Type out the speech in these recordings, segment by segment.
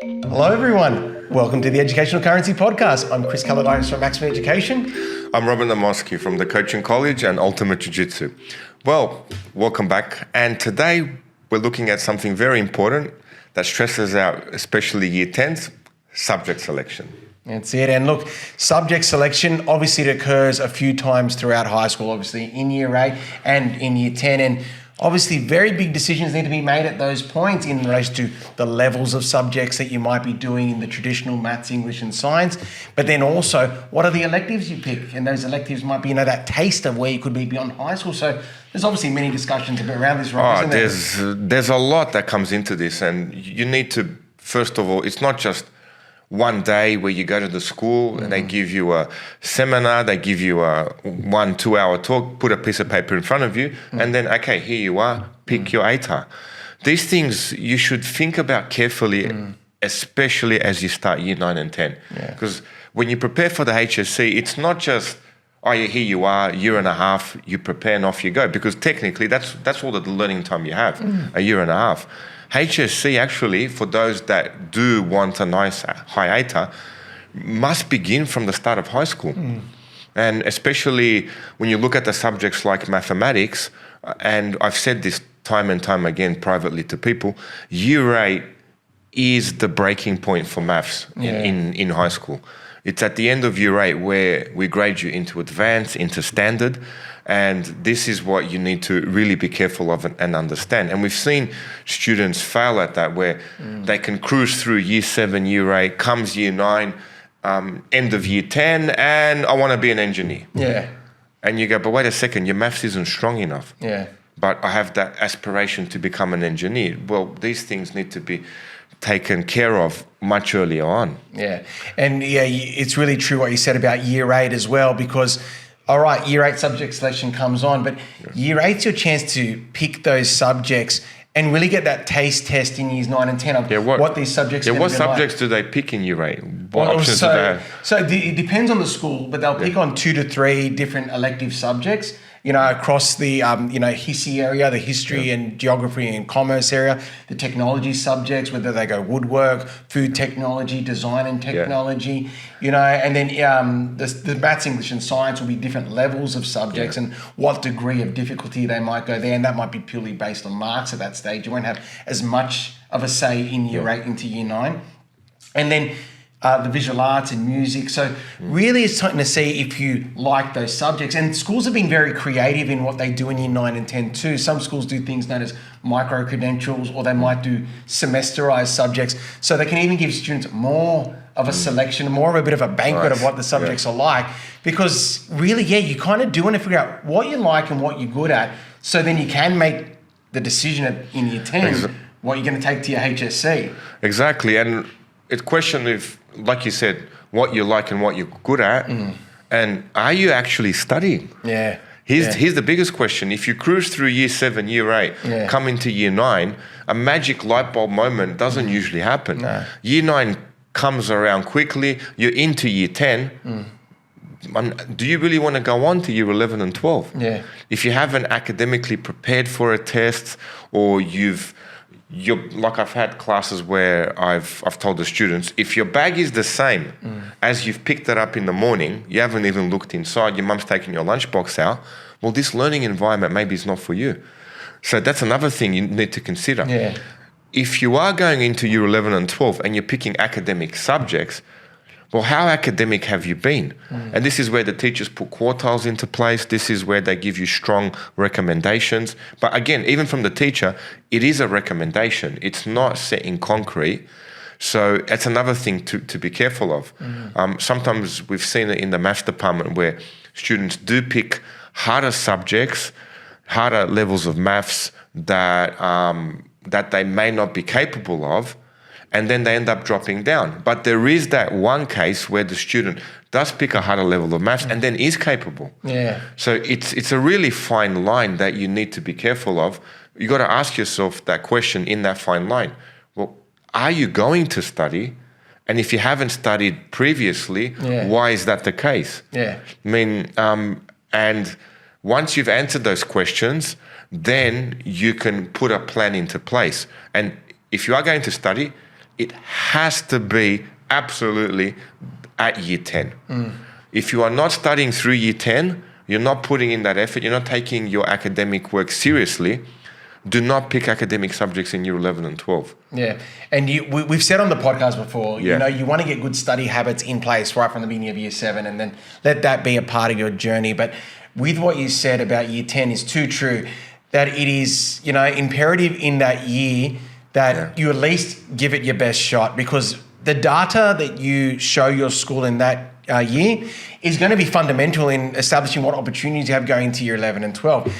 Hello everyone, welcome to the Educational Currency Podcast. I'm Chris Caladitis from Maximum Education. I'm Robin Namoski from the Coaching College and Ultimate Jiu-Jitsu. Well, welcome back. And today we're looking at something very important that stresses out, especially Year 10s, subject selection. That's it. And look, subject selection, obviously it occurs a few times throughout high school, obviously in Year 8 and in Year 10. And obviously very big decisions need to be made at those points in relation to the levels of subjects that you might be doing in the traditional maths, English and science. But then also, what are the electives you pick? And those electives might be, that taste of where you could be beyond high school. So there's obviously many discussions around this, right? There's a lot that comes into this. And you need to, first of all, it's not just one day where you go to the school and they give you a seminar, they give you a 1-2 hour talk, put a piece of paper in front of you, and then, okay, here you are, pick your ATAR. These things you should think about carefully, especially as you start Year 9 and 10. Because when you prepare for the HSC, it's not just, oh, yeah, here you are, year and a half, you prepare and off you go. Because technically, that's all the learning time you have, a year and a half. HSC actually, for those that do want a nice high ATAR, must begin from the start of high school. And especially when you look at the subjects like mathematics, and I've said this time and time again privately to people, Year 8 is the breaking point for maths in high school. It's at the end of Year 8 where we grade you into advanced, into standard, and this is what you need to really be careful of and understand. And we've seen students fail at that, where they can cruise through Year 7, Year 8, comes Year 9, end of Year 10, and I want to be an engineer. And you go, but wait a second, your maths isn't strong enough. But I have that aspiration to become an engineer. Well, these things need to be taken care of much earlier on. And it's really true what you said about Year 8 as well, because all right, Year 8 subject selection comes on, but Year 8's your chance to pick those subjects and really get that taste test in Years 9 and 10 of what these subjects are. What subjects do they pick in Year 8? What options do they have? So it depends on the school, but they'll pick on 2 to 3 different elective subjects, across the, HISI area, the history and geography and commerce area, the technology subjects, whether they go woodwork, food technology, design and technology, and then the maths, English and science will be different levels of subjects and what degree of difficulty they might go there. And that might be purely based on marks at that stage. You won't have as much of a say in Year 8 into Year 9. And then the visual arts and music. So really it's something to see if you like those subjects. And schools have been very creative in what they do in Year 9 and 10 too. Some schools do things known as micro-credentials, or they might do semesterized subjects. So they can even give students more of a selection, more of a bit of a banquet of what the subjects are like. Because really, you kind of do want to figure out what you like and what you're good at. So then you can make the decision in Year 10 what you're going to take to your HSC. Exactly. And it's a question of, like you said, what you like and what you're good at, and are you actually studying? Here's the biggest question. If you cruise through Year 7, Year 8, come into Year 9, a magic light bulb moment doesn't usually happen. Year 9 comes around quickly, you're into Year 10, do you really want to go on to Year 11 and 12? If you haven't academically prepared for a test, or you're like, I've had classes where I've told the students, if your bag is the same as you've picked it up in the morning, you haven't even looked inside, your mum's taken your lunchbox out, well, this learning environment maybe is not for you. So that's another thing you need to consider. If you are going into Year 11 and 12 and you're picking academic subjects, well, how academic have you been? And this is where the teachers put quartiles into place. This is where they give you strong recommendations. But again, even from the teacher, it is a recommendation. It's not set in concrete. So that's another thing to be careful of. Sometimes we've seen it in the maths department where students do pick harder subjects, harder levels of maths that they may not be capable of, and then they end up dropping down. But there is that one case where the student does pick a harder level of maths and then is capable. So it's a really fine line that you need to be careful of. You got to ask yourself that question in that fine line. Well, are you going to study? And if you haven't studied previously, why is that the case? I mean, and once you've answered those questions, then you can put a plan into place. And if you are going to study, it has to be absolutely at year 10. If you are not studying through year 10, you're not putting in that effort, you're not taking your academic work seriously, do not pick academic subjects in year 11 and 12. Yeah. And we've said on the podcast before, you know, you want to get good study habits in place right from the beginning of year 7 and then let that be a part of your journey. But with what you said about year 10 is too true, that it is, you know, imperative in that year that you at least give it your best shot, because the data that you show your school in that year is going to be fundamental in establishing what opportunities you have going into year 11 and 12.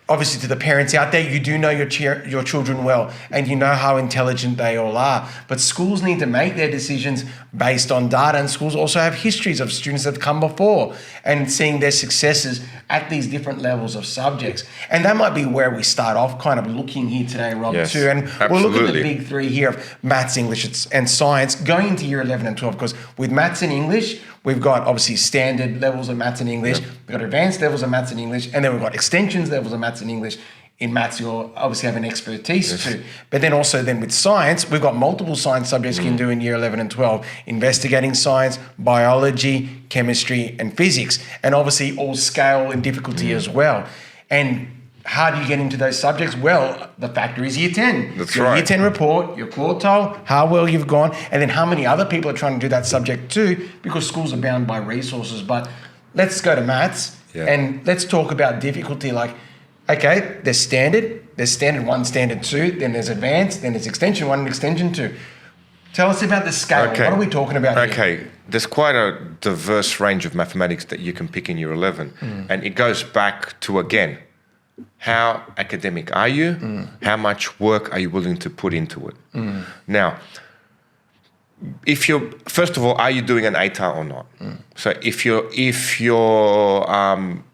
Obviously, to the parents out there, you do know your children well and you know how intelligent they all are. But schools need to make their decisions based on data, and schools also have histories of students that have come before and seeing their successes at these different levels of subjects. And that might be where we start off kind of looking here today, Rob, too. And we'll look at the big three here of maths, English and science going into year 11 and 12, because with maths and English, we've got obviously standard levels of maths and English, we've got advanced levels of maths and English, and then we've got extensions levels of maths and English. In maths, you'll obviously have an expertise too. But then also then with science, we've got multiple science subjects you can do in year 11 and 12. Investigating science, biology, chemistry, and physics. And obviously all scale and difficulty as well. And how do you get into those subjects? Well, the factor is year 10. That's your right. Year 10 report, your quartile, how well you've gone, and then how many other people are trying to do that subject too, because schools are bound by resources. But let's go to maths and let's talk about difficulty. Like, okay, there's standard 1, standard 2, then there's advanced, then there's extension 1 and extension 2. Tell us about the scale. What are we talking about here? Okay, there's quite a diverse range of mathematics that you can pick in year 11. And it goes back to, again, how academic are you? How much work are you willing to put into it? Now, first of all, are you doing an ATAR or not? So if you're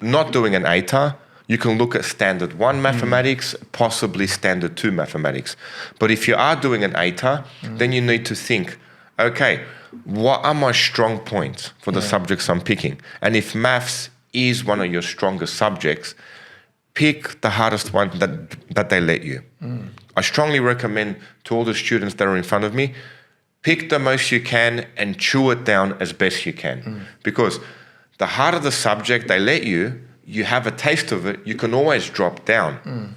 not doing an ATAR, you can look at standard 1 mathematics, possibly standard 2 mathematics. But if you are doing an ATAR, then you need to think, okay, what are my strong points for the subjects I'm picking? And if maths is one of your strongest subjects, pick the hardest one that they let you. I strongly recommend to all the students that are in front of me, pick the most you can and chew it down as best you can. Because the harder the subject they let you, you have a taste of it, you can always drop down.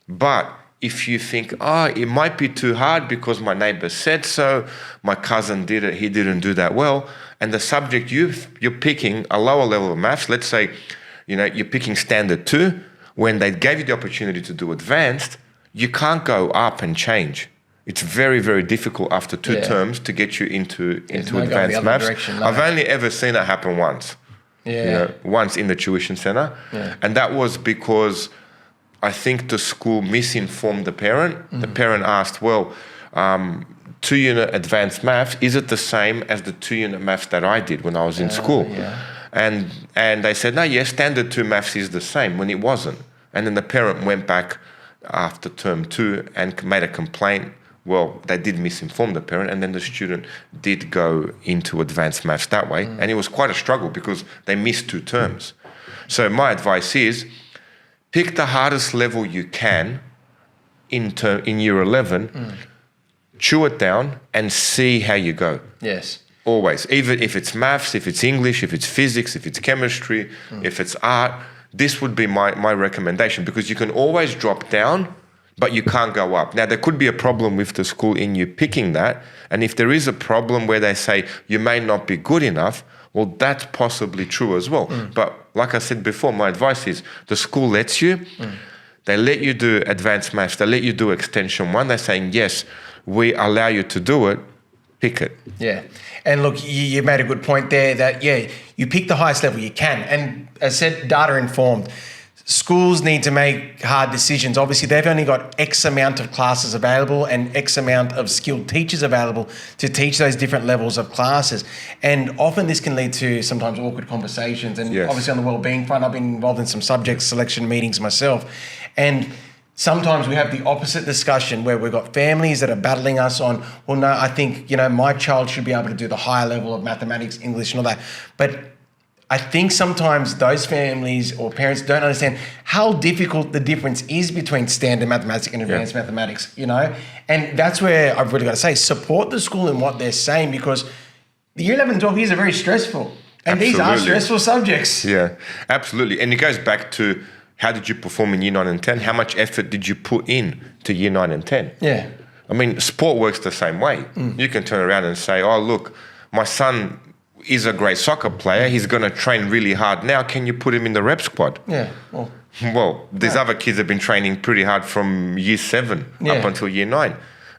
But if you think, it might be too hard because my neighbor said so, my cousin did it, he didn't do that well, and the subject you're picking a lower level of maths, let's say, you know, you're picking standard 2, when they gave you the opportunity to do advanced, you can't go up and change. It's very, very difficult after 2 terms to get you into advanced maths. I've only ever seen it happen once. You know, once in the tuition center. And that was because I think the school misinformed the parent. The parent asked, well, 2-unit advanced maths, is it the same as the 2-unit maths that I did when I was in school? And they said, no, yes, standard 2 maths is the same, when it wasn't. And then the parent went back after term 2 and made a complaint. Well, they did misinform the parent, and then the student did go into advanced maths that way. And it was quite a struggle because they missed 2 terms. So my advice is, pick the hardest level you can in year 11, chew it down and see how you go. Yes. Always. Even if it's maths, if it's English, if it's physics, if it's chemistry, if it's art, this would be my recommendation, because you can always drop down, but you can't go up. Now, there could be a problem with the school in you picking that. And if there is a problem where they say you may not be good enough, well, that's possibly true as well. But like I said before, my advice is the school lets you. They let you do advanced maths. They let you do extension 1. They're saying, yes, we allow you to do it. Pick it. Yeah. And look, you made a good point there that, you pick the highest level you can. And as I said, data informed. Schools need to make hard decisions. Obviously, they've only got X amount of classes available and X amount of skilled teachers available to teach those different levels of classes. And often this can lead to sometimes awkward conversations. And obviously on the wellbeing front, I've been involved in some subject selection meetings myself. And sometimes we have the opposite discussion where we've got families that are battling us on, well, no, I think, my child should be able to do the higher level of mathematics, English and all that. But I think sometimes those families or parents don't understand how difficult the difference is between standard mathematics and advanced mathematics, you know? And that's where I've really got to say, support the school in what they're saying, because the year 11 and 12 years are very stressful. And these are stressful subjects. Yeah, absolutely. And it goes back to, how did you perform in year 9 and 10? How much effort did you put in to year 9 and 10? Yeah. I mean, sport works the same way. You can turn around and say, oh, look, my son is a great soccer player. He's going to train really hard now. Can you put him in the rep squad? Yeah. Well, these other kids have been training pretty hard from year 7 up until year 9.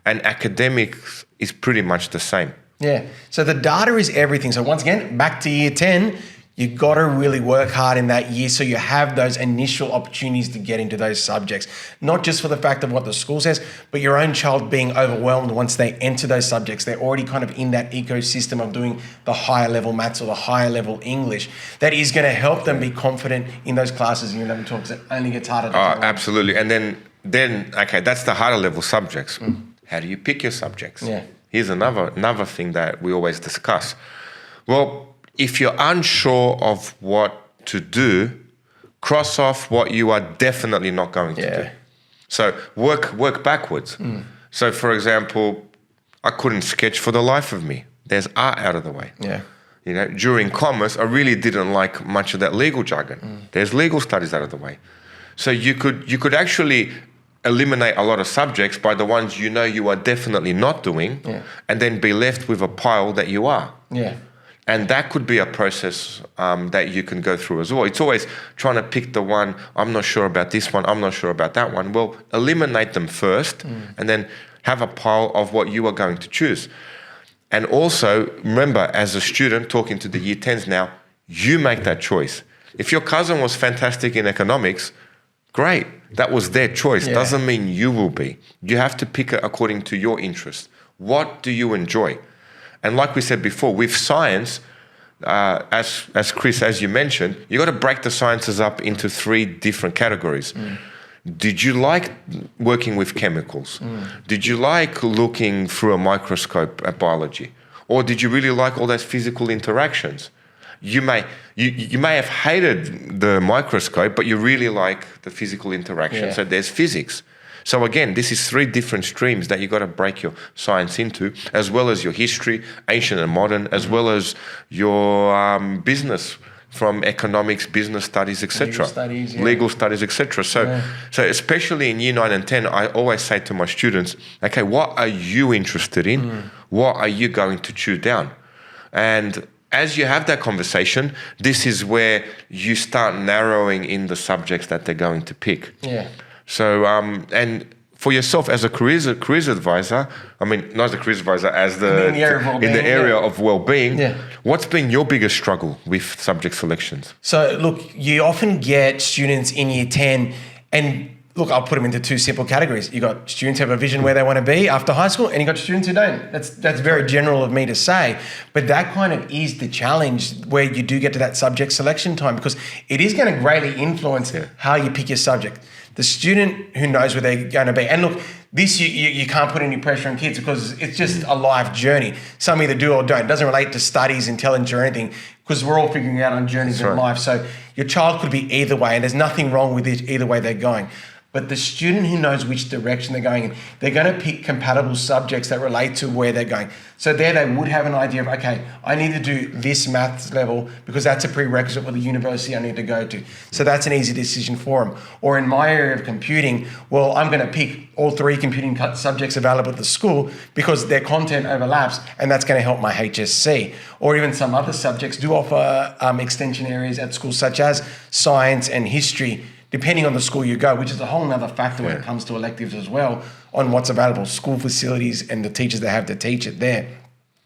And academics is pretty much the same. Yeah. So the data is everything. So once again, back to year 10, you got to really work hard in that year so you have those initial opportunities to get into those subjects. Not just for the fact of what the school says, but your own child being overwhelmed once they enter those subjects. They're already kind of in that ecosystem of doing the higher level maths or the higher level English. That is going to help them be confident in those classes in year 11 talks. It only gets harder to do. Absolutely. And then okay, that's the harder level subjects. How do you pick your subjects? Yeah. Here's another thing that we always discuss. Well, if you're unsure of what to do, cross off what you are definitely not going to do. So work backwards. So for example, I couldn't sketch for the life of me. There's art out of the way. Yeah. You know, during commerce, I really didn't like much of that legal jargon. There's legal studies out of the way. So you could actually eliminate a lot of subjects by the ones you know you are definitely not doing, and then be left with a pile that you are. Yeah. And that could be a process that you can go through as well. It's always trying to pick the one, I'm not sure about this one, I'm not sure about that one. Well, eliminate them first and then have a pile of what you are going to choose. And also, remember, as a student talking to the year 10s now, you make that choice. If your cousin was fantastic in economics, great. That was their choice. Doesn't mean you will be. You have to pick it according to your interest. What do you enjoy? And like we said before, with science, as Chris, as you mentioned, you got to break the sciences up into 3 different categories. Did you like working with chemicals? Did you like looking through a microscope at biology? Or did you really like all those physical interactions? You may have hated the microscope, but you really like the physical interaction. So there's physics. So again, this is 3 different streams that you got to break your science into, as well as your history, ancient and modern, as well as your business from economics, business studies, etc. Legal studies, etc. So especially in year 9 and 10, I always say to my students, okay, what are you interested in? What are you going to chew down? And as you have that conversation, this is where you start narrowing in the subjects that they're going to pick. Yeah. So, and for yourself as a careers advisor, I mean, not as a careers advisor, as in the area of well-being, what's been your biggest struggle with subject selections? So, look, you often get students in year 10 and look, I'll put them into 2 simple categories. You got students who have a vision where they want to be after high school, and you got students who don't. That's very general of me to say, but that kind of is the challenge where you do get to that subject selection time, because it is going to greatly influence how you pick your subject. The student who knows where they're going to be, and look, this you can't put any pressure on kids because it's just a life journey. Some either do or don't. It doesn't relate to studies, intelligence, or anything, because we're all figuring out on journeys in life. So your child could be either way, and there's nothing wrong with it either way they're going. But the student who knows which direction they're going in, they're going to pick compatible subjects that relate to where they're going. So there they would have an idea of, okay, I need to do this maths level because that's a prerequisite for the university I need to go to. So that's an easy decision for them. Or in my area of computing, well, I'm going to pick all 3 computing subjects available at the school because their content overlaps, and that's going to help my HSC. Or even some other subjects do offer extension areas at schools such as science and history, depending on the school you go, which is a whole nother factor when it comes to electives as well, on what's available, school facilities and the teachers they have to teach it there.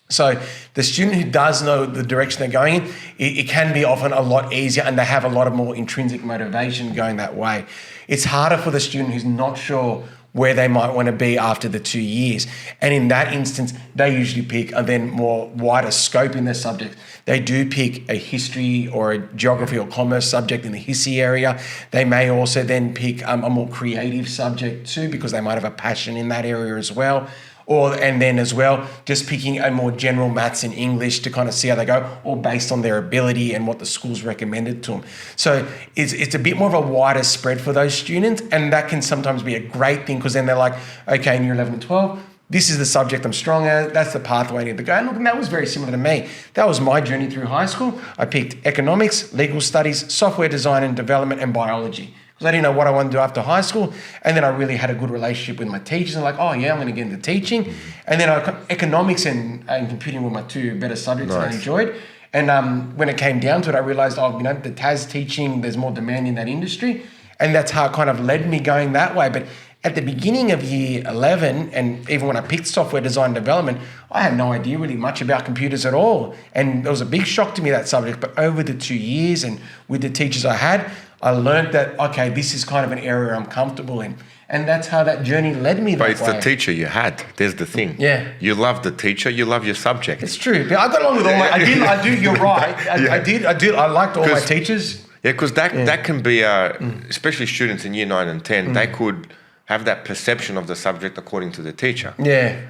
So the student who does know the direction they're going in, it can be often a lot easier, and they have a lot of more intrinsic motivation going that way. It's harder for the student who's not sure where they might want to be after the 2 years. And in that instance, they usually pick a then more wider scope in their subject. They do pick a history or a geography or commerce subject in the HISI area. They may also then pick a more creative subject too, because they might have a passion in that area as well. and then as well, just picking a more general maths and English to kind of see how they go, all based on their ability and what the school's recommended to them. So it's a bit more of a wider spread for those students, and that can sometimes be a great thing because then they're like, okay, in year 11 and 12, this is the subject I'm strong at. That's the pathway I need to go. And look, that was very similar to me. That was my journey through high school. I picked economics, legal studies, software design and development, and biology. Because I didn't know what I wanted to do after high school. And then I really had a good relationship with my teachers. And like, oh yeah, I'm going to get into teaching. And then economics and computing were my two better subjects that I enjoyed. And when it came down to it, I realized, the TAS teaching, there's more demand in that industry. And that's how it kind of led me going that way. But at the beginning of year 11, and even when I picked software design and development, I had no idea really much about computers at all. And it was a big shock to me, that subject. But over the 2 years and with the teachers I had, I learned that, okay, this is kind of an area I'm comfortable in. And that's how that journey led me that way. But it's the teacher you had. There's the thing. Yeah. You love the teacher. You love your subject. It's true. But I got along with all my... You're right. I liked all my teachers. Yeah, because that can be, especially students in year 9 and 10, they could have that perception of the subject according to the teacher. Yeah.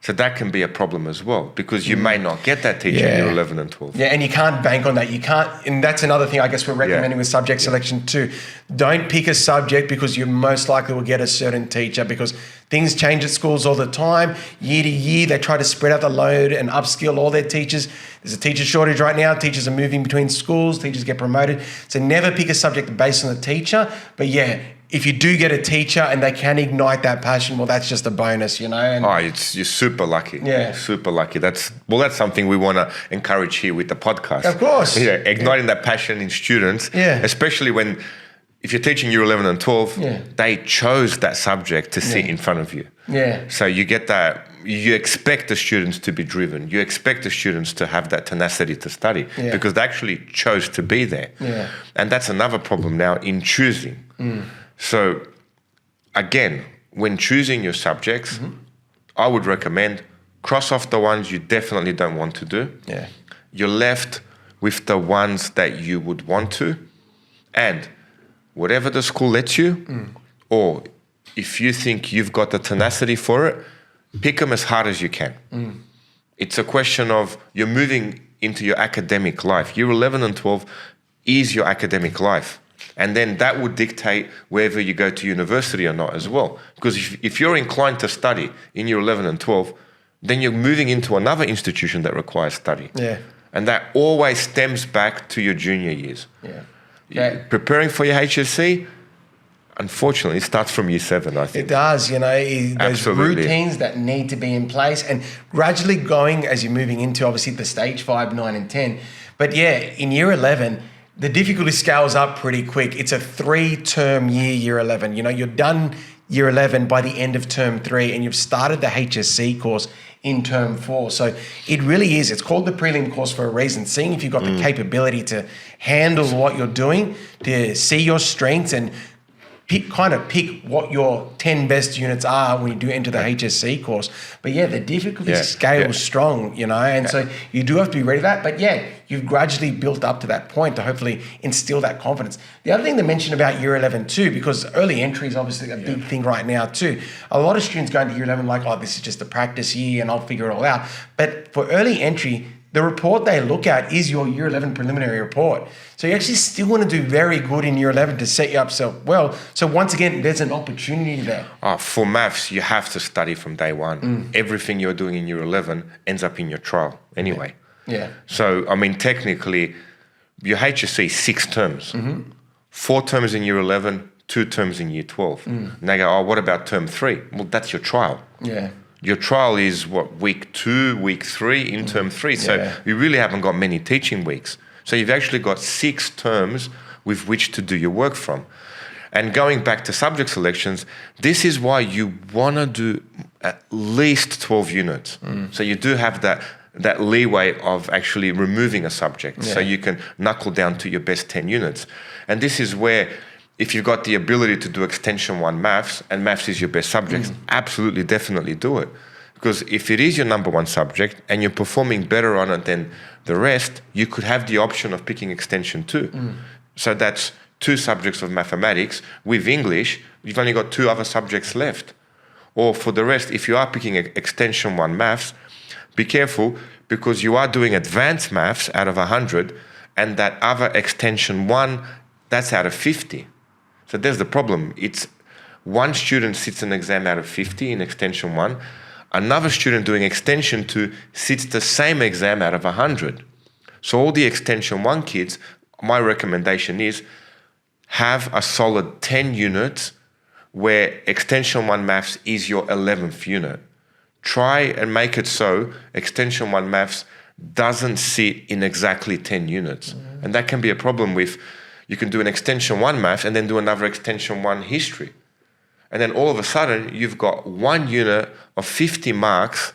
So that can be a problem as well, because you may not get that teacher in year 11 and 12. Yeah, and you can't bank on that. You can't, and that's another thing I guess we're recommending with subject selection too. Don't pick a subject because you most likely will get a certain teacher, because things change at schools all the time. Year to year, they try to spread out the load and upskill all their teachers. There's a teacher shortage right now. Teachers are moving between schools. Teachers get promoted. So never pick a subject based on the teacher. But yeah, if you do get a teacher and they can ignite that passion, well, that's just a bonus, you know. And you're super lucky. Yeah, super lucky. That's something we want to encourage here with the podcast. Of course. Yeah, igniting that passion in students. Yeah. Especially if you're teaching year 11 and 12, they chose that subject to sit in front of you. Yeah. So you get that. You expect the students to be driven. You expect the students to have that tenacity to study because they actually chose to be there. Yeah. And that's another problem now in choosing. So, again, when choosing your subjects, I would recommend cross off the ones you definitely don't want to do. Yeah. You're left with the ones that you would want to. And whatever the school lets you, or if you think you've got the tenacity for it, pick them as hard as you can. It's a question of you're moving into your academic life. Year 11 and 12 is your academic life. And then that would dictate whether you go to university or not as well. Because if you're inclined to study in year 11 and 12, then you're moving into another institution that requires study. Yeah. And that always stems back to your junior years. Yeah. Preparing for your HSC, unfortunately, it starts from year 7, I think. It does, you know, those Absolutely. routines that need to be in place and gradually going as you're moving into, obviously, the stage 5, 9, and 10. But yeah, in year 11, the difficulty scales up pretty quick. It's a 3-term year 11. You know, you're done year 11 by the end of term 3 and you've started the HSC course in term 4. So it really is. It's called the prelim course for a reason. Seeing if you've got the capability to handle what you're doing, to see your strengths and pick what your 10 best units are when you do enter the HSC course. But yeah, the difficulty scale is strong, you know, and so you do have to be ready for that. But yeah, you've gradually built up to that point to hopefully instill that confidence. The other thing to mention about year 11 too, because early entry is obviously a big thing right now too. A lot of students go into year 11 like, oh, this is just a practice year and I'll figure it all out. But for early entry, the report they look at is your year 11 preliminary report. So you actually still want to do very good in year 11 to set you up so well. So once again, there's an opportunity there. For maths, you have to study from day one. Everything you're doing in year 11 ends up in your trial anyway. Yeah. So, I mean, technically, your HSC is 6 terms. 4 terms in year 11, 2 terms in year 12. And they go, oh, what about term 3? Well, that's your trial. Yeah. Your trial is week 2, week 3 in term 3. So you really haven't got many teaching weeks. So you've actually got 6 terms with which to do your work from. And going back to subject selections, this is why you want to do at least 12 units. So you do have that leeway of actually removing a subject. So you can knuckle down to your best 10 units. And this is where, if you've got the ability to do extension 1 maths, and maths is your best subject, absolutely, definitely do it. Because if it is your number 1 subject and you're performing better on it than the rest, you could have the option of picking extension 2. So that's 2 subjects of mathematics. With English, you've only got 2 other subjects left. Or for the rest, if you are picking extension 1 maths, be careful, because you are doing advanced maths out of 100, and that other extension 1, that's out of 50. So there's the problem. It's one student sits an exam out of 50 in extension 1, another student doing extension 2 sits the same exam out of 100. So all the extension 1 kids, my recommendation is have a solid 10 units where extension 1 maths is your 11th unit. Try and make it so extension 1 maths doesn't sit in exactly 10 units. And that can be a problem with, you can do an extension 1 maths and then do another extension 1 history. And then all of a sudden, you've got 1 unit of 50 marks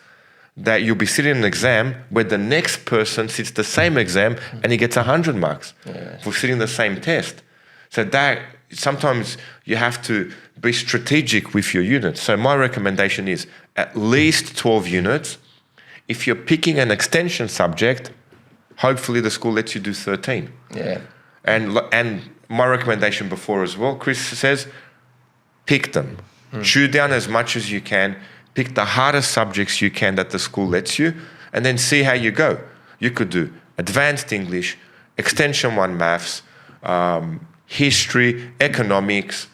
that you'll be sitting in an exam where the next person sits the same exam and he gets 100 marks for sitting the same test. So that sometimes you have to be strategic with your units. So my recommendation is at least 12 units. If you're picking an extension subject, hopefully the school lets you do 13. Yeah. And my recommendation before as well, Chris says, pick them. Chew down as much as you can. Pick the hardest subjects you can that the school lets you, and then see how you go. You could do advanced English, extension 1 maths, history, economics,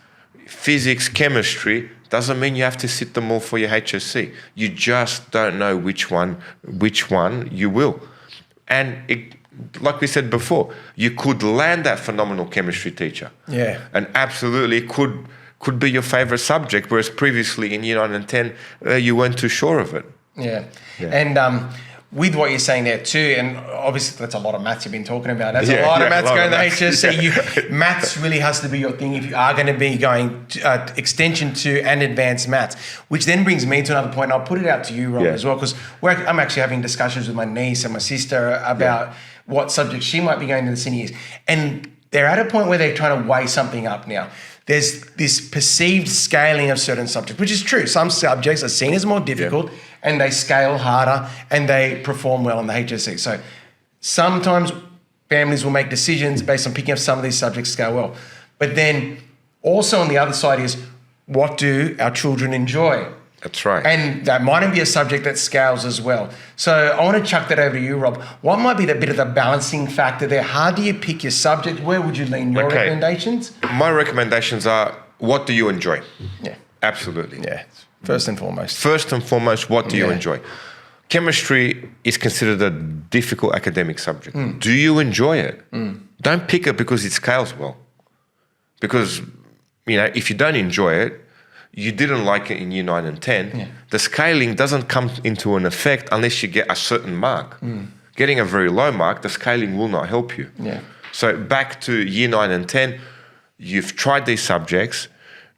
physics, chemistry. Doesn't mean you have to sit them all for your HSC. You just don't know which one you will. And like we said before, you could land that phenomenal chemistry teacher. Yeah. And absolutely could be your favorite subject, whereas previously in year 9 and 10, you weren't too sure of it. Yeah. And with what you're saying there too, and obviously that's a lot of maths you've been talking about. That's a lot of maths going to HSC. Maths really has to be your thing if you are going to be going to, extension 2 and advanced maths, which then brings me to another point. I'll put it out to you, Rob, as well, because I'm actually having discussions with my niece and my sister about what subjects she might be going to the senior years. And they're at a point where they're trying to weigh something up now. There's this perceived scaling of certain subjects, which is true. Some subjects are seen as more difficult and they scale harder and they perform well on the HSC. So sometimes families will make decisions based on picking up some of these subjects scale well. But then also on the other side is, what do our children enjoy? That's right. And that might be a subject that scales as well. So I want to chuck that over to you, Rob. What might be the bit of the balancing factor there? How do you pick your subject? Where would you lean your recommendations? My recommendations are, what do you enjoy? Yeah. Absolutely. Yeah. First and foremost. First and foremost, what do you enjoy? Chemistry is considered a difficult academic subject. Do you enjoy it? Don't pick it because it scales well. Because, if you don't enjoy it, you didn't like it in year 9 and 10, the scaling doesn't come into an effect unless you get a certain mark. Getting a very low mark, the scaling will not help you. Yeah. So back to year 9 and 10, you've tried these subjects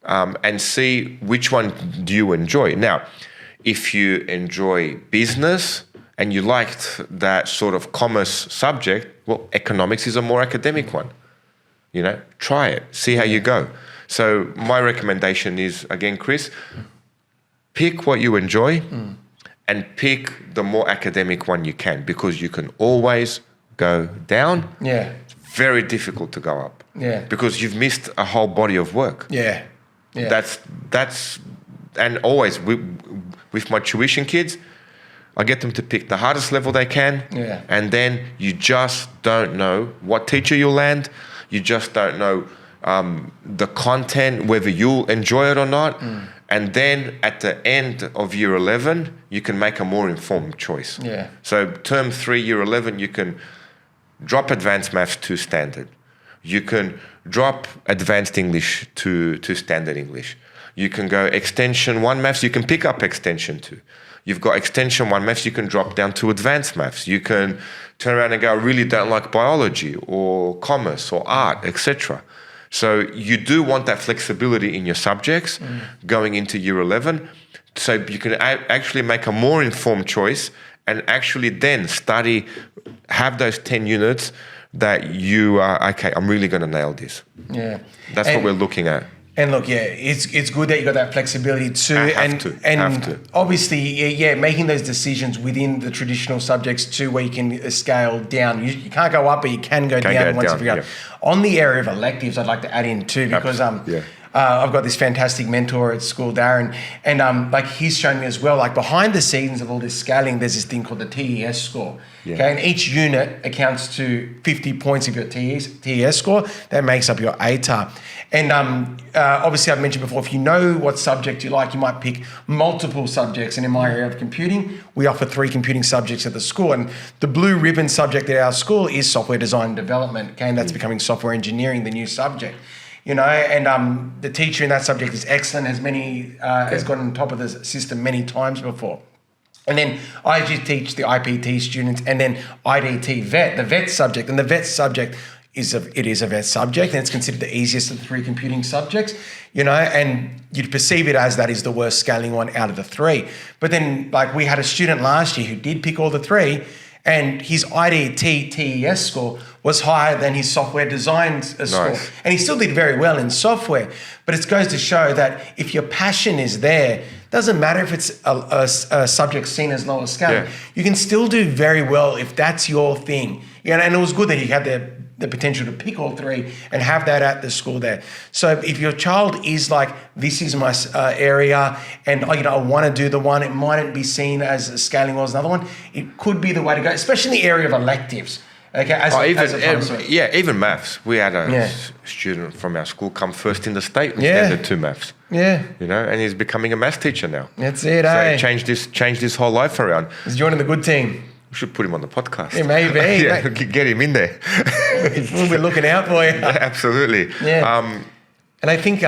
and see which one do you enjoy. Now, if you enjoy business and you liked that sort of commerce subject, well, economics is a more academic one. Try it, see how you go. So my recommendation is, again, Chris, pick what you enjoy and pick the more academic one you can, because you can always go down. Yeah. It's very difficult to go up. Yeah. Because you've missed a whole body of work. Yeah. Yeah. That's and always with my tuition kids, I get them to pick the hardest level they can. Yeah. And then you just don't know what teacher you'll land. You just don't know the content, whether you'll enjoy it or not. And then at the end of year 11, you can make a more informed choice. Yeah. So term 3, year 11, you can drop advanced maths to standard. You can drop advanced English to standard English. You can go extension 1 maths, you can pick up extension 2. You've got extension 1 maths, you can drop down to advanced maths. You can turn around and go, I really don't like biology or commerce or art, etc. So you do want that flexibility in your subjects going into year 11, so you can actually make a more informed choice and actually then study, have those 10 units that you are, okay, I'm really going to nail this. Yeah. That's what we're looking at. And look, it's good that you got that flexibility too. Have to. Obviously, making those decisions within the traditional subjects too, where you can scale down. You can't go up, but you can go down once you figure out. On the area of electives, I'd like to add in too, because I've got this fantastic mentor at school, Darren, and like he's shown me as well, like behind the scenes of all this scaling, there's this thing called the TES score. Yeah. Okay, and each unit accounts to 50 points of your TES score. That makes up your ATAR. And obviously, I've mentioned before, if you know what subject you like, you might pick multiple subjects. And in my area of computing, we offer 3 computing subjects at the school. And the blue ribbon subject at our school is software design and development. Okay, and that's becoming software engineering, the new subject. You know, and the teacher in that subject is excellent, has gone on top of the system many times before. And then I usually teach the IPT students, and then IDT vet, the vet subject. And the vet subject is a vet subject, and it's considered the easiest of the 3 computing subjects, you know, and you'd perceive it as that is the worst scaling one out of the 3. But then, like, we had a student last year who did pick all the 3, and his IDT TES score was higher than his software design score. And he still did very well in software. But it goes to show that if your passion is there, doesn't matter if it's a subject seen as lower scaling, you can still do very well if that's your thing. You know, and it was good that he had the potential to pick all 3 and have that at the school there. So if your child is like, this is my area, and I want to do the one, it mightn't be seen as scaling well as another one. It could be the way to go, especially in the area of electives. Okay, even maths. We had a student from our school come first in the state in standard 2 maths. Yeah, you know, and he's becoming a maths teacher now. That's it. So changed his whole life around. He's joining the good team. We should put him on the podcast. Yeah, maybe. Get him in there. We'll be looking out for you. Absolutely. Yeah. And I think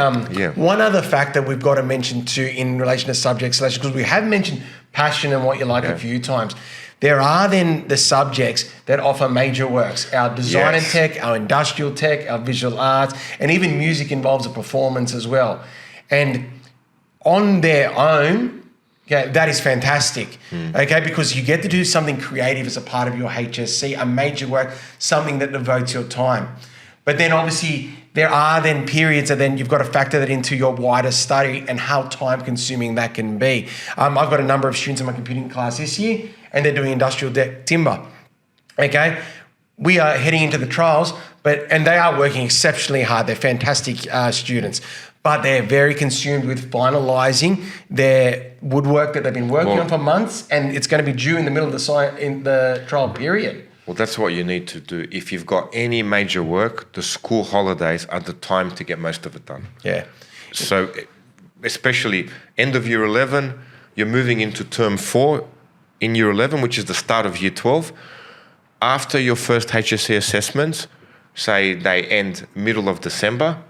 one other factor we've got to mention too in relation to subject selection, because we have mentioned passion and what you like a few times. There are then the subjects that offer major works. Our design and tech, our industrial tech, our visual arts, and even music involves a performance as well. And on their own, that is fantastic, okay, because you get to do something creative as a part of your HSC, a major work, something that devotes your time. But then obviously there are then periods and then you've got to factor that into your wider study and how time consuming that can be. I've got a number of students in my computing class this year and they're doing industrial deck timber, okay? We are heading into the trials, and they are working exceptionally hard. They're fantastic students, but they're very consumed with finalising their woodwork that they've been working on for months, and it's going to be due in the middle of the trial period. Well, that's what you need to do. If you've got any major work, the school holidays are the time to get most of it done. Yeah. So especially end of year 11, you're moving into term 4 in year 11, which is the start of year 12. After your first HSC assessments, say they end middle of December,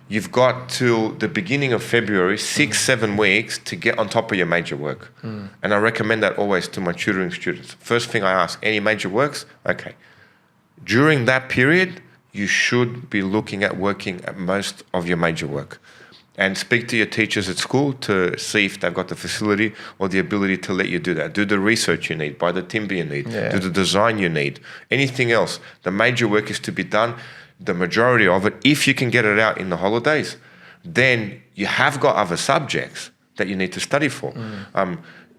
you've got till the beginning of February, 6-7 weeks to get on top of your major work. And I recommend that always to my tutoring students. First thing I ask, any major works? Okay. During that period, you should be looking at working at most of your major work. And speak to your teachers at school to see if they've got the facility or the ability to let you do that. Do the research you need, buy the timber you need, do the design you need. Anything else, the major work is to be done. The majority of it, if you can get it out in the holidays, then you have got other subjects that you need to study for.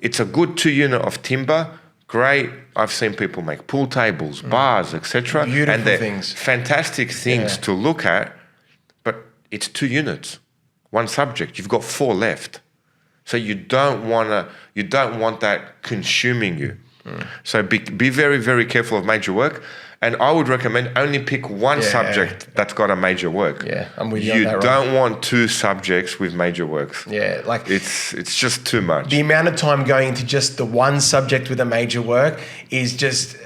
It's a good 2 unit of timber, great. I've seen people make pool tables, bars, etc. Beautiful and they're things. Fantastic things to look at, but it's 2 units, 1 subject. You've got 4 left. So you don't want that consuming you. So be very, very careful of major work. And I would recommend only pick 1 subject that's got a major work. Yeah, I'm with you. You don't want 2 subjects with major works. Yeah, like it's just too much. The amount of time going into just the 1 subject with a major work is just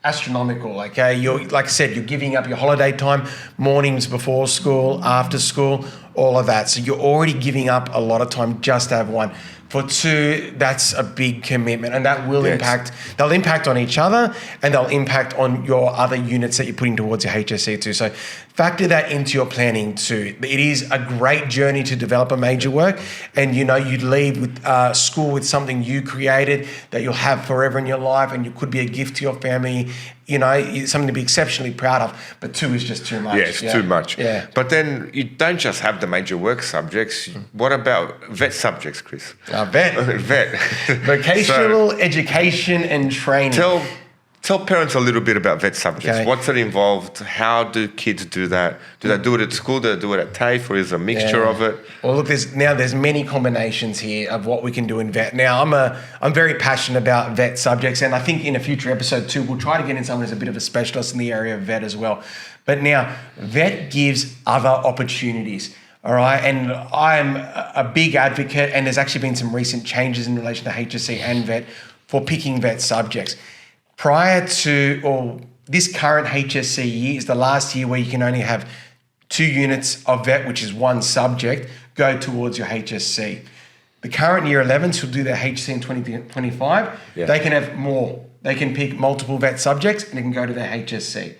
astronomical. Okay, you're, like I said, you're giving up your holiday time, mornings before school, after school, all of that. So you're already giving up a lot of time just to have 1. For 2, that's a big commitment, and that will impact. They'll impact on each other, and they'll impact on your other units that you're putting towards your HSC too. So factor that into your planning too. It is a great journey to develop a major work, and you leave with school with something you created that you'll have forever in your life, and you could be a gift to your family. Something to be exceptionally proud of, but 2 is just too much. Yeah, it's too much. Yeah. But then you don't just have the major work subjects. What about vet subjects, Chris? Vet. Vet. Vocational education and training. Tell tell parents a little bit about vet subjects. Okay. What's it involved? How do kids do that? Do they do it at school? Do they do it at TAFE, or is it a mixture of it? Well, look, there's many combinations here of what we can do in vet. Now, I'm very passionate about vet subjects, and I think in a future episode too, we'll try to get in someone who's a bit of a specialist in the area of vet as well. But now, vet gives other opportunities. All right, and I'm a big advocate, and there's actually been some recent changes in relation to HSC and vet for picking vet subjects. Prior to, or this current HSC year is the last year where you can only have 2 units of vet, which is one subject, go towards your HSC. The current year 11s who do their HSC in 2025, they can have more. They can pick multiple vet subjects and they can go to their HSC.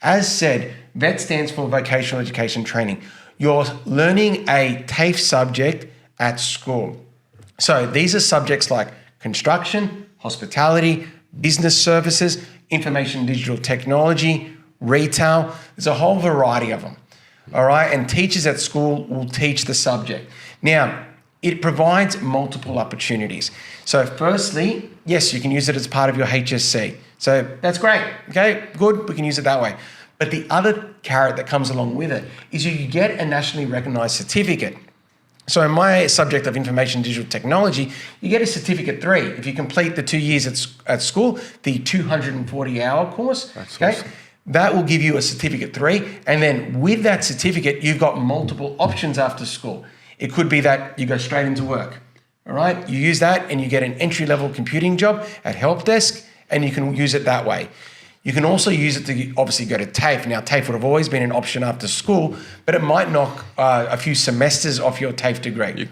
As said, vet stands for vocational education training. You're learning a TAFE subject at school. So these are subjects like construction, hospitality, business services, information and digital technology, retail. There's a whole variety of them. All right, and teachers at school will teach the subject. Now, it provides multiple opportunities. So firstly, yes, you can use it as part of your HSC. So that's great, okay, good, we can use it that way. But the other carrot that comes along with it is you get a nationally recognised certificate. So in my subject of information and digital technology, you get a certificate 3. If you complete the 2 years at school, the 240-hour course, that's okay, awesome. That will give you a certificate 3. And then with that certificate, you've got multiple options after school. It could be that you go straight into work, all right? You use that and you get an entry-level computing job at help desk, and you can use it that way. You can also use it to obviously go to TAFE. Now, TAFE would have always been an option after school, but it might knock a few semesters off your TAFE degree.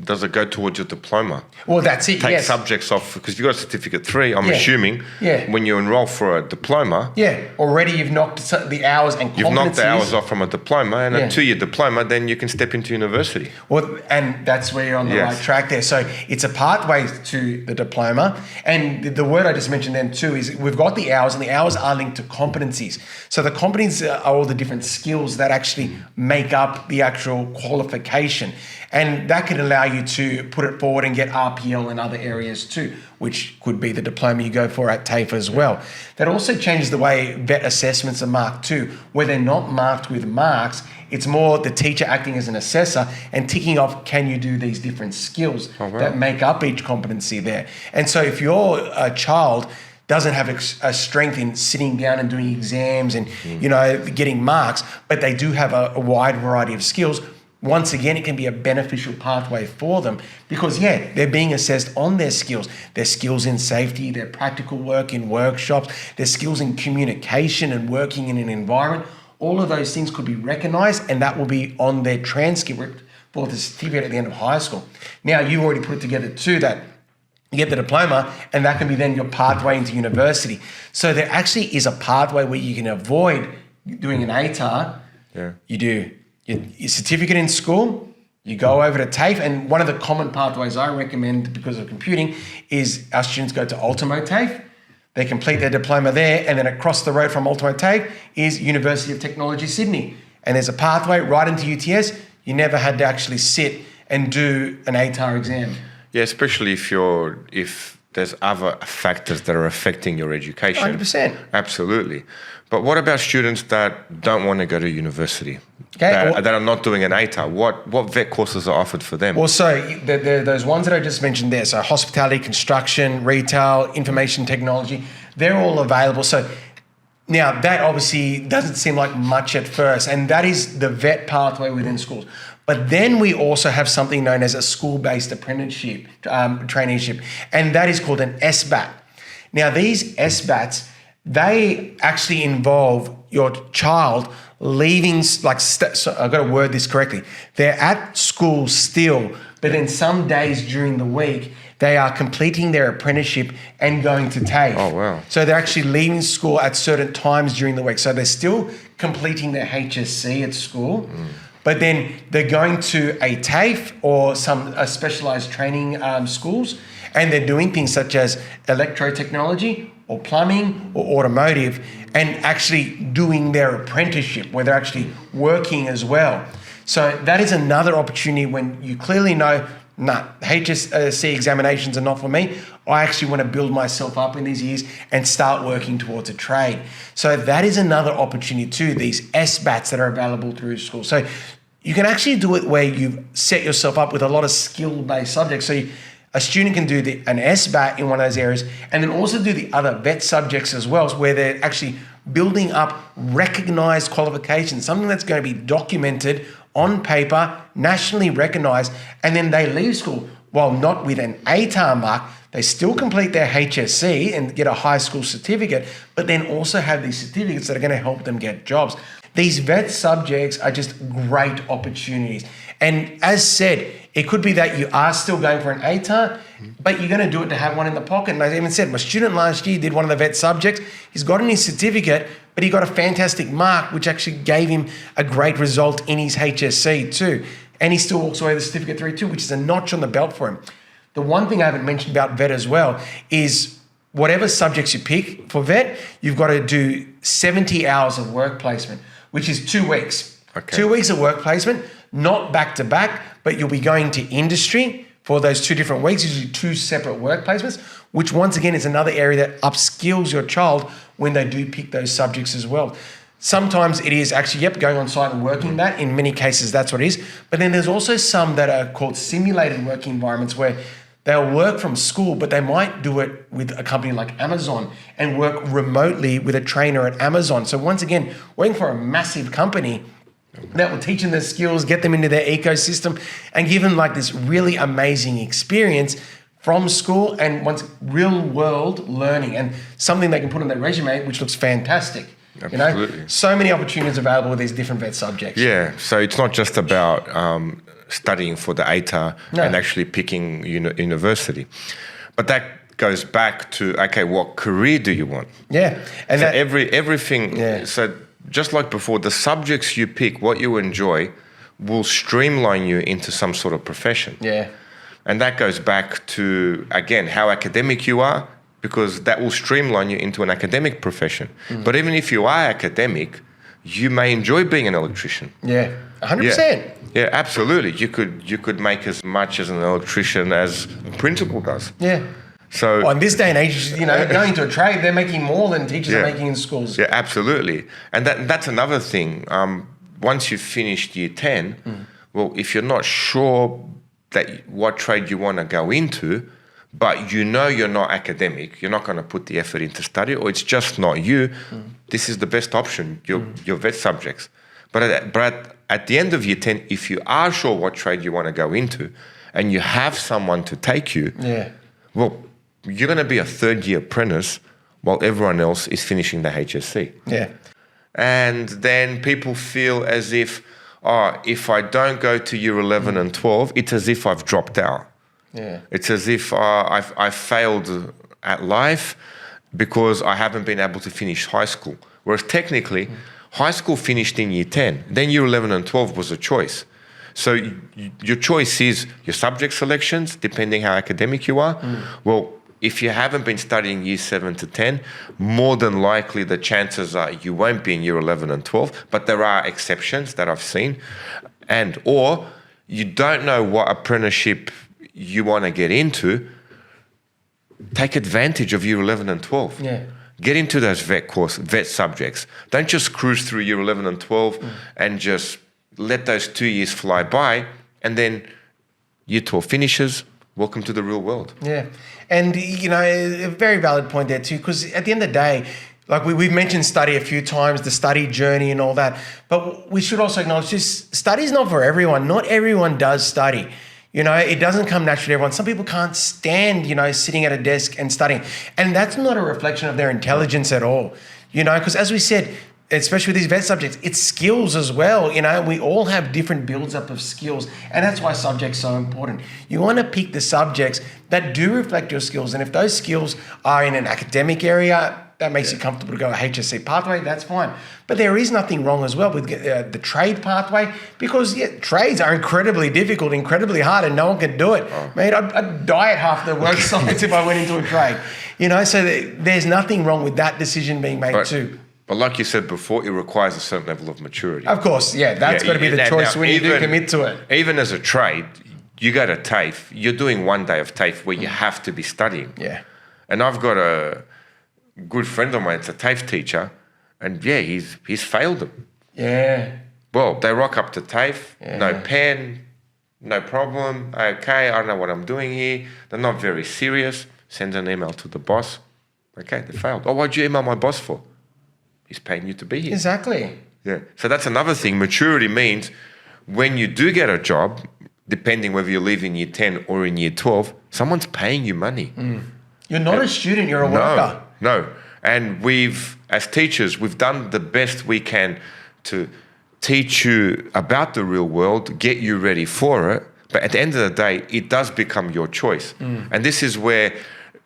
Does it go towards your diploma? Well, that's it, Take subjects off, because you've got a certificate 3, I'm assuming, when you enroll for a diploma. Yeah, already you've knocked the hours and competencies. You've knocked the hours off from a diploma, and a 2-year diploma, then you can step into university. Well, and that's where you're on the right track there. So it's a pathway to the diploma. And the word I just mentioned then too is we've got the hours, and the hours are linked to competencies. So the competencies are all the different skills that actually make up the actual qualification. And that can allow you to put it forward and get RPL in other areas too, which could be the diploma you go for at TAFE as well. That also changes the way vet assessments are marked too, where they're not marked with marks. It's more the teacher acting as an assessor and ticking off, can you do these different skills that make up each competency there. And so if your child doesn't have a strength in sitting down and doing exams and getting marks, but they do have a wide variety of skills, once again, it can be a beneficial pathway for them because, they're being assessed on their skills in safety, their practical work in workshops, their skills in communication and working in an environment. All of those things could be recognised, and that will be on their transcript for the certificate at the end of high school. Now, you already put it together too that you get the diploma, and that can be then your pathway into university. So there actually is a pathway where you can avoid doing an ATAR. You do your certificate in school, you go over to TAFE, and one of the common pathways I recommend because of computing is our students go to Ultimo TAFE, they complete their diploma there, and then across the road from Ultimo TAFE is University of Technology Sydney. And there's a pathway right into UTS. You never had to actually sit and do an ATAR exam. Yeah, especially if there's other factors that are affecting your education. 100%. Absolutely. But what about students that don't want to go to university, that are not doing an ATAR? What vet courses are offered for them? Well, so those ones that I just mentioned there, so hospitality, construction, retail, information technology, they're all available. So now that obviously doesn't seem like much at first, and that is the vet pathway within schools. But then we also have something known as a school-based apprenticeship, traineeship, and that is called an SBAT. Now, these SBATs, they actually involve your child leaving, so I've got to word this correctly. They're at school still, but then some days during the week, they are completing their apprenticeship and going to TAFE. Oh, wow. So they're actually leaving school at certain times during the week. So they're still completing their HSC at school, but then they're going to a TAFE or some specialised training schools, and they're doing things such as electrotechnology or plumbing or automotive, and actually doing their apprenticeship where they're actually working as well. So that is another opportunity when you clearly know nah, HSC examinations are not for me. I actually want to build myself up in these years and start working towards a trade. So that is another opportunity too, these SBATs that are available through school. So you can actually do it where you've set yourself up with a lot of skill-based subjects. So a student can do an SBAT in one of those areas and then also do the other vet subjects as well, where they're actually building up recognized qualifications, something that's going to be documented on paper, nationally recognized, and then they leave school while not with an ATAR mark. They still complete their HSC and get a high school certificate, but then also have these certificates that are going to help them get jobs. These vet subjects are just great opportunities. And as said, it could be that you are still going for an ATAR, but you're going to do it to have one in the pocket. And I even said, my student last year did one of the vet subjects. He's gotten his certificate, but he got a fantastic mark, which actually gave him a great result in his HSC too. And he still walks away with a certificate 3 too, which is a notch on the belt for him. The one thing I haven't mentioned about vet as well is whatever subjects you pick for vet, you've got to do 70 hours of work placement, which is 2 weeks. Okay. 2 weeks of work placement, not back to back, but you'll be going to industry for those 2 different weeks, usually 2 separate work placements, which once again is another area that upskills your child when they do pick those subjects as well. Sometimes it is actually, going on site and working that. In many cases, that's what it is. But then there's also some that are called simulated working environments where they'll work from school, but they might do it with a company like Amazon and work remotely with a trainer at Amazon. So once again, working for a massive company that will teach them their skills, get them into their ecosystem, and give them like this really amazing experience from school and once real world learning and something they can put on their resume, which looks fantastic. Absolutely. You know, so many opportunities available with these different vet subjects. Yeah, so it's not just about studying for the ATAR and actually picking university, but that goes back to, okay, what career do you want? Yeah, and so everything. Yeah. So just like before, the subjects you pick, what you enjoy, will streamline you into some sort of profession. Yeah. And that goes back to, again, how academic you are, because that will streamline you into an academic profession. But even if you are academic, you may enjoy being an electrician. Yeah, 100%. Yeah, absolutely. You could make as much as an electrician as a principal does. Yeah. So in this day and age, going to a trade, they're making more than teachers are making in schools. Yeah, absolutely. And that's another thing. Once you've finished year 10, well, if you're not sure that what trade you want to go into, but you're not academic, you're not going to put the effort into study, or it's just not you, this is the best option, your vet subjects. But at the end of year 10, if you are sure what trade you want to go into, and you have someone to take you, well, you're going to be a third-year apprentice while everyone else is finishing the HSC. Yeah. And then people feel as if, if I don't go to year 11 and 12, it's as if I've dropped out. Yeah. It's as if I've failed at life because I haven't been able to finish high school. Whereas technically, high school finished in year 10. Then year 11 and 12 was a choice. So your choice is your subject selections, depending how academic you are. Well, if you haven't been studying year 7 to 10, more than likely the chances are you won't be in year 11 and 12, but there are exceptions that I've seen. Or you don't know what apprenticeship you want to get into, take advantage of year 11 and 12. Yeah. Get into those vet subjects. Don't just cruise through year 11 and 12 and just let those 2 years fly by, and then year 12 finishes. Welcome to the real world. Yeah. And, a very valid point there too, because at the end of the day, like we've mentioned study a few times, the study journey and all that, but we should also acknowledge this, study is not for everyone. Not everyone does study. It doesn't come naturally to everyone. Some people can't stand, sitting at a desk and studying. And that's not a reflection of their intelligence at all. Because as we said, especially with these vet subjects, it's skills as well. We all have different builds up of skills. And that's why subjects are so important. You want to pick the subjects that do reflect your skills. And if those skills are in an academic area, that makes you comfortable to go a HSC pathway, that's fine. But there is nothing wrong as well with the trade pathway, because trades are incredibly difficult, incredibly hard, and no one can do it. Mate, I'd die at half the work sites if I went into a trade. So there's nothing wrong with that decision being made too. But like you said before, it requires a certain level of maturity. Of course, that's got to be the choice when you do commit to it. Even as a trade, you go to TAFE, you're doing 1 day of TAFE where you have to be studying. Yeah. And I've got a good friend of mine, it's a TAFE teacher, and yeah, he's failed them. Yeah. Well, they rock up to TAFE, no pen, no problem. Okay, I don't know what I'm doing here. They're not very serious. Send an email to the boss. Okay, they failed. Oh, what'd you email my boss for? He's paying you to be here. Exactly. Yeah. So that's another thing. Maturity means when you do get a job, depending whether you leave in year 10 or in year 12, someone's paying you money. You're not a student, you're a worker. No. And as teachers, we've done the best we can to teach you about the real world, get you ready for it. But at the end of the day, it does become your choice. And this is where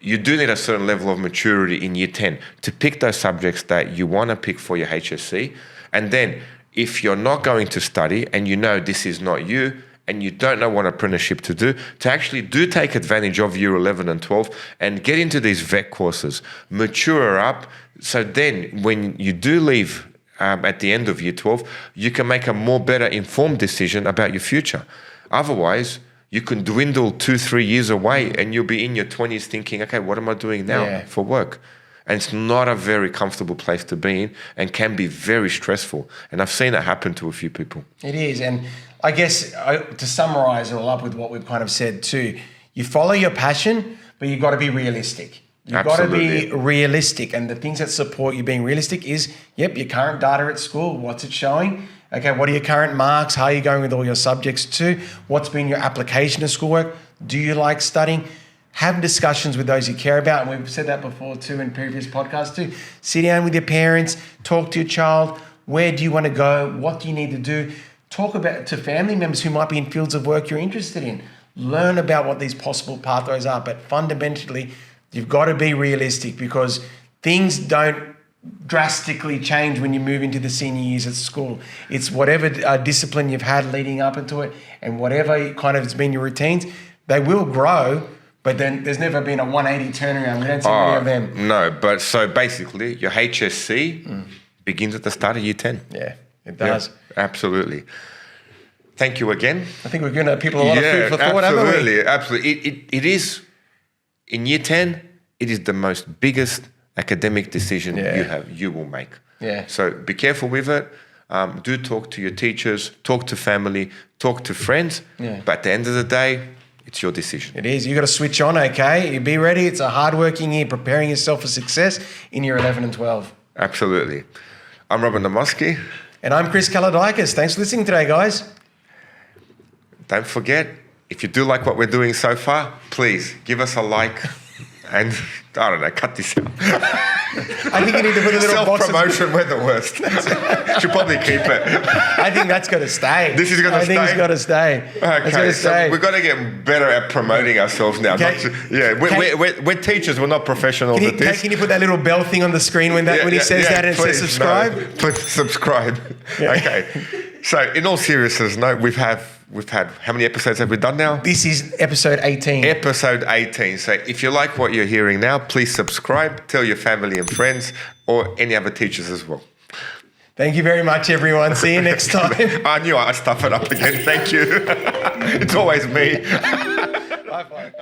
you do need a certain level of maturity in year 10 to pick those subjects that you want to pick for your HSC. And then if you're not going to study and you know this is not you and you don't know what apprenticeship to do, to actually do take advantage of year 11 and 12 and get into these VET courses, mature up. So then when you do leave at the end of year 12, you can make a more better informed decision about your future. Otherwise, you can dwindle 2-3 years away and you'll be in your 20s thinking, okay, what am I doing now for work? And it's not a very comfortable place to be in and can be very stressful. And I've seen it happen to a few people. It is. And I guess to summarize it all up with what we've kind of said too, you follow your passion, but you've got to be realistic. You've got to be realistic. And the things that support you being realistic is, your current data at school, what's it showing? Okay, what are your current marks? How are you going with all your subjects too? What's been your application of schoolwork? Do you like studying? Have discussions with those you care about. And we've said that before too in previous podcasts too. Sit down with your parents, talk to your child. Where do you want to go? What do you need to do? Talk about to family members who might be in fields of work you're interested in. Learn about what these possible pathways are. But fundamentally, you've got to be realistic because things don't drastically change when you move into the senior years at school. It's whatever discipline you've had leading up into it and whatever kind of has been your routines, they will grow. But then there's never been a 180 turnaround. We don't see many of them. No, but so basically your HSC begins at the start of year 10. Yeah, it does. Yeah, absolutely. Thank you again. I think we're giving people a lot of food for thought, haven't we? Absolutely. It is, in year 10, it is the most biggest academic decision you will make. Yeah. So be careful with it. Do talk to your teachers, talk to family, talk to friends. Yeah. But at the end of the day, it's your decision. It is. You got to switch on, okay? You be ready. It's a hard-working year, preparing yourself for success in year 11 and 12. Absolutely. I'm Robin Namoski. And I'm Chris Kaladikis. Thanks for listening today, guys. Don't forget, if you do like what we're doing so far, please give us a like and, I don't know, cut this out. I think you need to put a little self-promotion, we're the worst. Should probably keep it. I think that's got to stay. This is going to stay? I think it's got to stay. Okay, so we've got to get better at promoting ourselves now. We're teachers, we're not professionals at this. Can you put that little bell thing on the screen when he says that and please, says subscribe? No, please subscribe. Yeah. Okay. So in all seriousness, we've had, how many episodes have we done now? This is episode 18. Episode 18. So if you like what you're hearing now, please subscribe, tell your family and friends, or any other teachers as well. Thank you very much, everyone. See you next time. I knew I'd stuff it up again. Thank you. It's always me. High five.